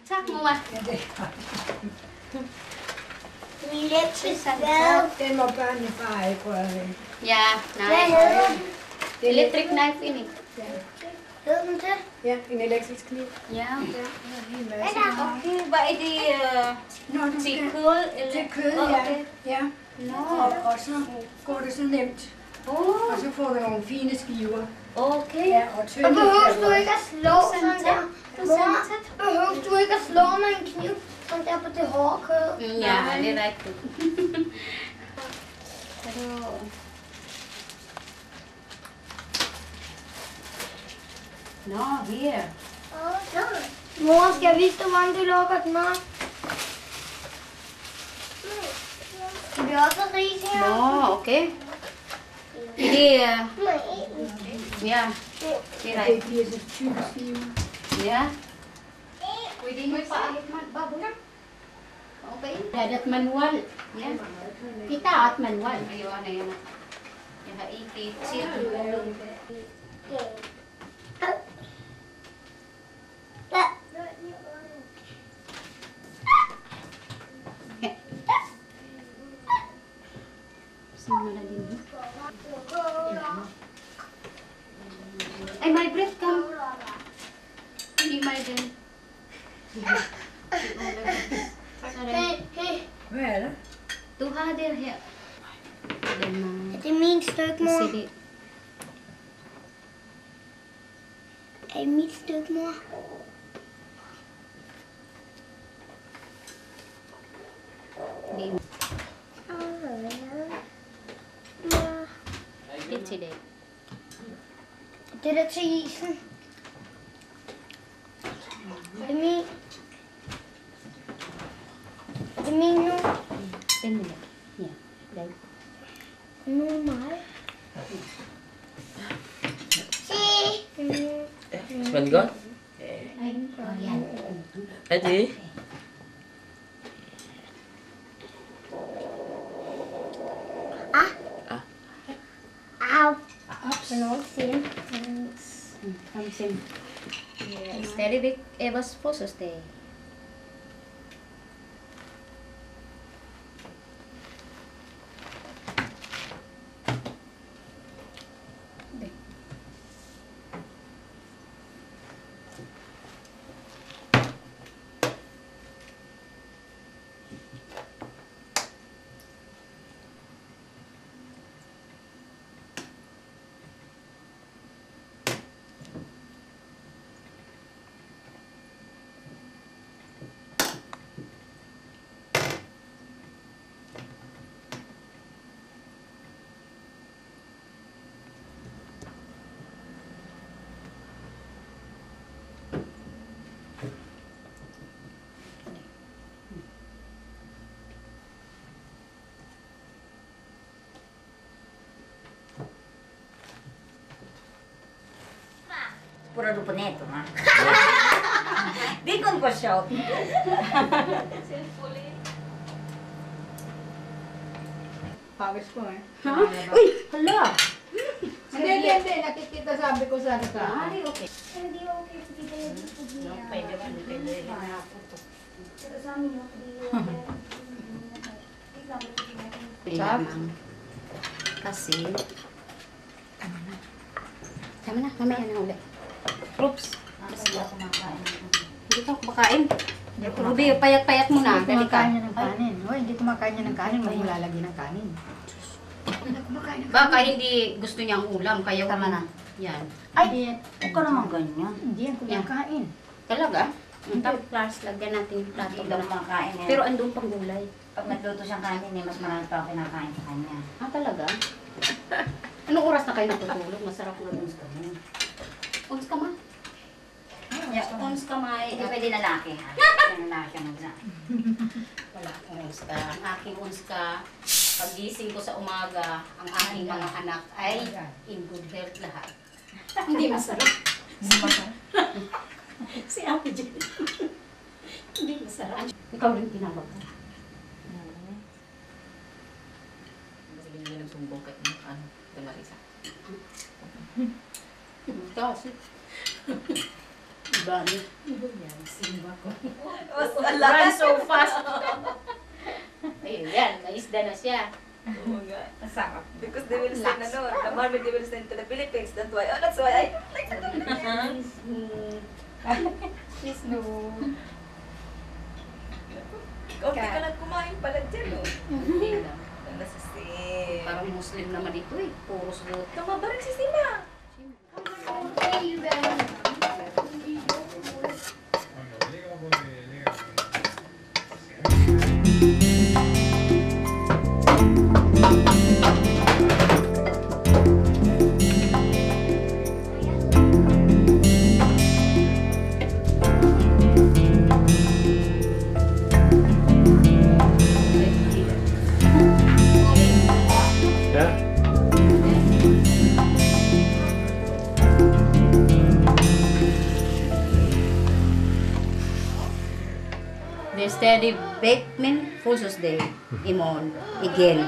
Sag mo maar. Elektrisk hvad? Den må børnene bare ikke røre. Ja, Hvad nej. hedder den? Electric knife in it. Hed den det? Ja, en elektrisk kniv. Ja. En Hvad masse. der? Okay, hvad er det Nå, du til kan. kød? Eller? Til kød, Åh, ja. okay. Ja. Nå. Og så går det så nemt. Åh, Og så får du nogle fine skiver. okay. Ja, og tynde. Og behøver du ikke at slå sådan der? Du Mor, sandt. behøver du ikke at slå med en kniv sådan der på det hårde kød? Ja, det er rigtigt. Pero... Nå, her. Mor, skal jeg vise dig, hvordan du lukker den af? Skal vi også have ris her? Nå, okay. Det er... Ja, det er Det rigtigt. bliver så tykke skiver. Ja. Pwede mo ipaahit man baboy. Okay. Dadat manual. Yan. Kita at manual. Ayun na yan. Yung haiti. Sirkulong. Simula din. Ay, my breath come. Hindi may din. Hvad er det? Du har det her. Er det min stykke, mor? CD. Er det mit stykke, mor? Det til det. Det der til isen. Er det min? Er det min nu? Den nila. Ja. Dahil. Nu er mig. Mình có. Ayan. Cái gì? Au. Hvornår siger Come sim. Stadigvæk Evas fødselsdag. Sigurado po neto, ha? Di ko ko shout. Pawis ko eh. Ha? Uy! Hala! Hindi. Nakikita sabi ko sa ka. Ay, okay. Hindi okay sa tita yung food niya. Pwede na po. Pero sa amin, hindi okay. Lamang. Kasi... Tama na, mamaya na ulit. Oops. Kasi ako kumakain. Hindi ka kumakain. Ruby, payat-payat mo na. Hindi Dali ka. kumakain niya ng kanin. Hoy, hindi kumakain niya ng kanin. Huwag mo lalagyan ng kanin. Hindi kumakain ng Baka hindi gusto niya ang ulam, kaya Tama na. Yan. Ay, huwag ka naman ganyan. Hindi yan kumakain. Talaga? Tapos plus, lagyan natin yung plato. Hindi daw kumakain eh. Pero andun pang gulay. Pag nagluto siyang kanin eh, mas marami pa ako kinakain sa kanya. Ah, talaga? Anong oras na kayo natutulog? Masarap nga dun sa kanya. Ons ka ma? Ons ka ma. Hindi pwede lalaki, ha? Pwede lalaki ang magsabi. Wala akong ons ka. Ang aking ons ka, pagising ko sa umaga, ang aking mga anak ay in good health lahat. Hindi masarap. Si Ate Jen. Hindi masarap. Ikaw rin tinawag ka. Kasi hindi na nagsumbong kay Marisa. Kasi. Iba niya. Yan, simba ko. Tapos, Run so fast. Ayun, yan. May isda na siya. Oo nga. Ang sarap. Because they will send, the market they will send to the Philippines. That's why I like it. Please no. Kaunti ka lang kumain pala dyan, oh. Hindi na. Ano sa sim? Parang Muslim naman ito eh. Puro sulit. Tama ba rin si Sima? The steady Beckman Fusos Day. Imon. Again.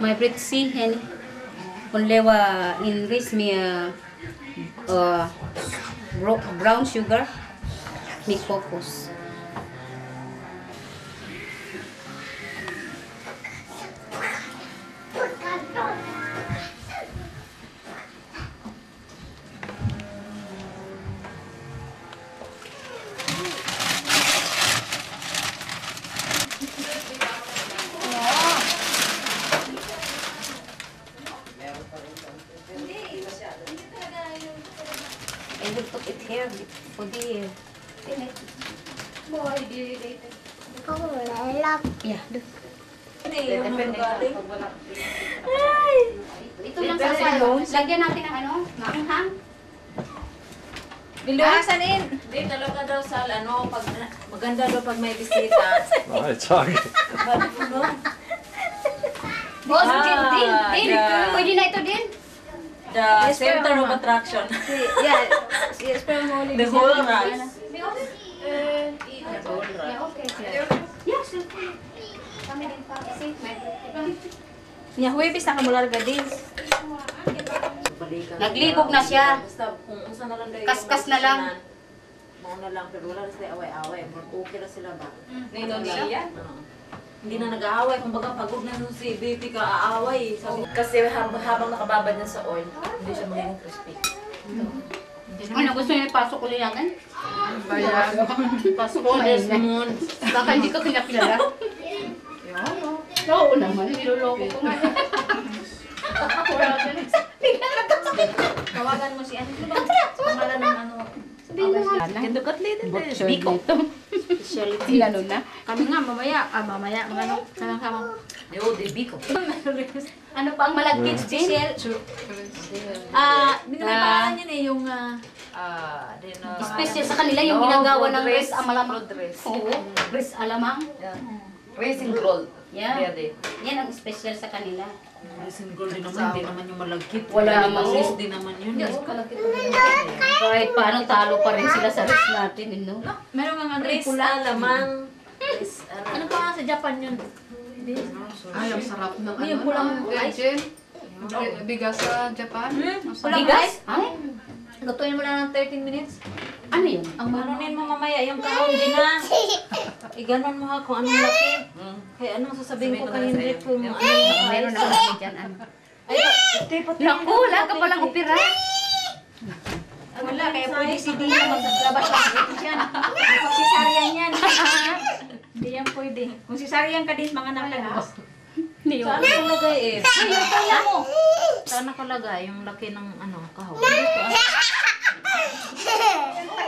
My pretty hen lewa in rice me brown sugar me focus. I will put it here for the Ako wala. yeah. Hindi, yung mga galing. Ito lang sa sayo. Lagyan natin ng ano, maanghang. Biluhasanin. Hindi talaga daw sa pag maganda daw pag may bisita. Ay, tsaka. Boss, din. yeah. Pwede na ito din. The center of attraction. Yeah. Yes, pero mo ulit. The whole rice. Yes. Kami din pa kasi may Nya huwebis na kamularga din. naglibog na siya. Basta kung unsa na lang daw yung Kaskas na lang. Mauna lang, pero wala na sila away-away. Okay na sila ba? Na Indonesia? Oo. Hindi na nag-aaway. Kung baga pagod na nun si BP ka aaway. Kasi habang nakababad na sa oil, hindi siya magiging crispy. Ano, gusto niyo ipasok ulit natin? Pasok ko, Desmond. Baka hindi ko kinakilala. Oo naman, niloloko ko nga. Tawagan mo si ano. Pangalan ng ano. Sabihin mo nga. Kindukat din. Biko. Specialty. Lalo na. Kami nga mamaya. Mamaya. Ano? Kamang-kamang. Yo, de Bico. Ano pa ang malagkit din? Hindi na may pangalan yun eh. Yung Special sa kanila yung ginagawa ng res amalamang. Rodres. Oo, res alamang. Racing roll. Yeah. Pwede. Yan ang special sa kanila. Racing roll din naman, hindi naman yung malagkit. Wala namang Pasis din naman yun. Kahit paano talo pa rin sila sa res natin, no? meron nga ano Rice pula. alamang. Ano pa nga sa Japan yun? Ay, ang sarap ng Yung pulang Jen. Bigas sa Japan. Pulang Bigas? Ay, Lutuin mo lang ng 13 minutes. ano yun? Ang Manunin mo mamaya yung kahon din na. Iganon mo ha kung anong laki. Kaya anong sasabihin ko kay Henry kung anong Meron size. na kami dyan, ano? Ay, pati Naku, wala ka palang opera. Wala, kaya pwede si Dina maglabas ng ito yan. Kung sisaryan yan. Hindi yan pwede. Kung sisaryan ka din, mga nakalabas. Hindi yun. Saan nakalagay eh? Kaya mo. Saan nakalagay yung laki ng ano kahon?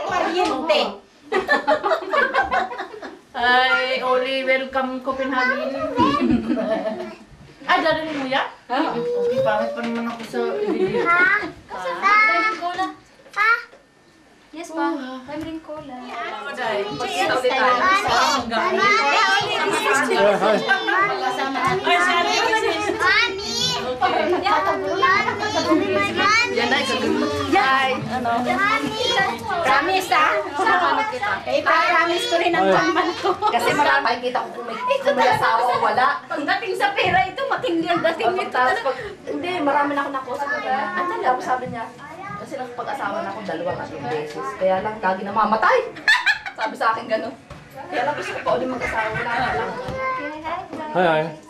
Pariente. Ay, Oli, welcome Copenhagen. Ay, dadaling mo yan? Okay, pangit pa naman ako sa video. Cola. Yes pa. May ring cola. Pagkita ulit tayo. Yan ay, Promise, ha? Ipa-promise ko rin ang pamman ko. Kasi marami kita kung may asawa, wala. Pagdating sa pera, ito matindi ang dating nito. Hindi, marami na ako nakusap na ganyan. Ano lang, sabi niya, kasi nakapag-asawa na ako 2 beses. Kaya lang, lagi namamatay. Sabi sa akin gano'n. Kaya lang gusto ko pa ulit mag-asawa. Wala na lang. Hi, hi.